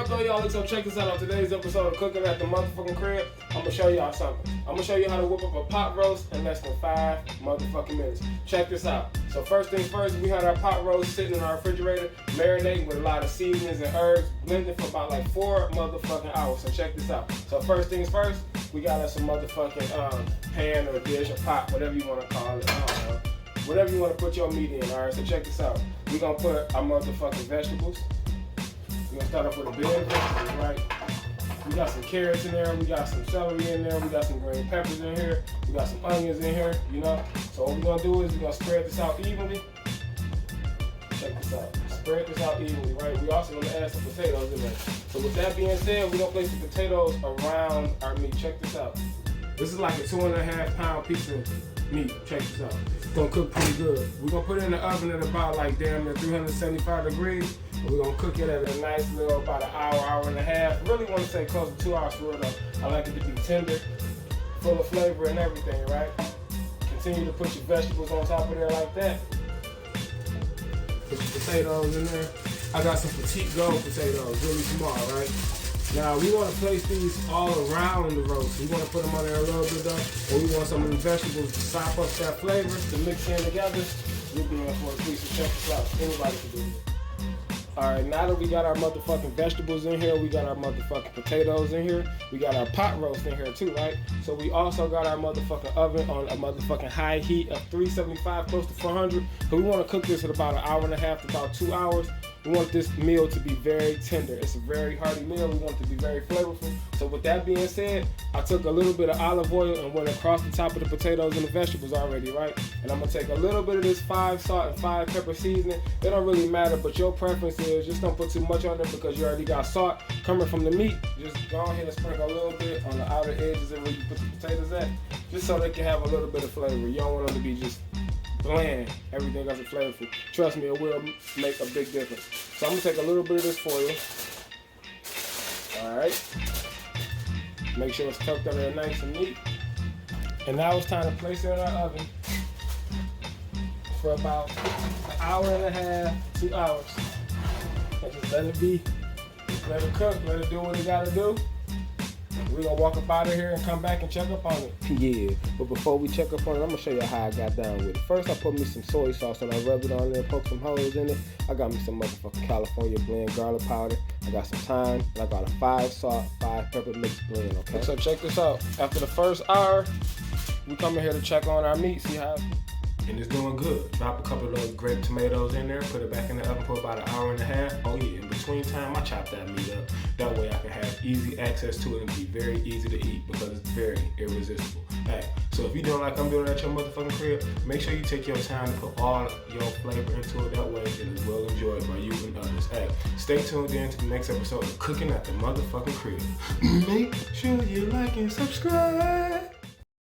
up though, y'all? So check this out. On today's episode of Cooking at the Motherfucking Crib, I'm gonna show y'all something. I'm gonna show you how to whip up a pot roast in less than 5 motherfucking minutes. Check this out. So first things first, we had our pot roast sitting in our refrigerator, marinating with a lot of seasonings and herbs, blending for about like 4 motherfucking hours. So check this out. So first things first, we got us some motherfucking pan or dish or pot, whatever you wanna call it. I don't know. Whatever you want to put your meat in, alright? So check this out. We're going to put our motherfucking vegetables. We're going to start off with a bed of vegetables, right? We got some carrots in there. We got some celery in there. We got some green peppers in here. We got some onions in here, you know? So what we're going to do is we're going to spread this out evenly. Check this out. Spread this out evenly, right? We also going to add some potatoes in there. So with that being said, we're going to place the potatoes around our meat. Check this out. This is like a 2.5 pound piece of meat. Check this out. It's gonna cook pretty good. We're gonna put it in the oven at about like damn near 375 degrees. And we're gonna cook it at a nice little about an hour, hour and a half. Really wanna say close to 2 hours for it though. I like it to be tender, full of flavor and everything, right? Continue to put your vegetables on top of there like that. Put your potatoes in there. I got some petite gold potatoes, really small, right? Now we want to place these all around the roast. We want to put them on there a little bit though, and we want some of the vegetables to sop up that flavor, to mix in together. We'll be in for a piece of check this out. Anybody can do it. Alright, now that we got our motherfucking vegetables in here, we got our motherfucking potatoes in here, we got our pot roast in here too, right? So we also got our motherfucking oven on a motherfucking high heat of 375, close to 400. So we want to cook this at about an hour and a half to about 2 hours. We want this meal to be very tender. It's a very hearty meal. We want it to be very flavorful. So with that being said, I took a little bit of olive oil and went across the top of the potatoes and the vegetables already, right? And I'm gonna take a little bit of this 5 salt and 5 pepper seasoning. It don't really matter, but your preference is just don't put too much on it because you already got salt coming from the meat. Just go ahead and sprinkle a little bit on the outer edges and where you put the potatoes at, just so they can have a little bit of flavor. You don't want them to be just bland. Everything else is flavorful. Trust me, it will make a big difference. So I'm gonna take a little bit of this for you. Alright. Make sure it's tucked under nice and neat. And now it's time to place it in our oven for about an hour and a half, 2 hours. And just let it be. Just let it cook, let it do what it gotta do. We're gonna walk up out of here and come back and check up on it. Yeah, but before we check up on it, I'm gonna show you how I got down with it. First, I put me some soy sauce and I rubbed it on there, poked some holes in it. I got me some motherfucking California blend garlic powder. I got some thyme, and I got a 5 salt, 5 pepper mixed blend, okay? So check this out. After the first hour, we come in here to check on our meat, see how and it's doing good. Drop a couple of those grape tomatoes in there, put it back in the oven for about an hour and a half. Oh yeah, in between time, I chop that meat up. That way I can have easy access to it and be very easy to eat because it's very irresistible. Hey, so if you're doing like I'm doing at your motherfucking crib, make sure you take your time to put all your flavor into it. That way it is well enjoyed by you and others. Hey, stay tuned in to the next episode of Cooking at the Motherfucking Crib. Make sure you like and subscribe.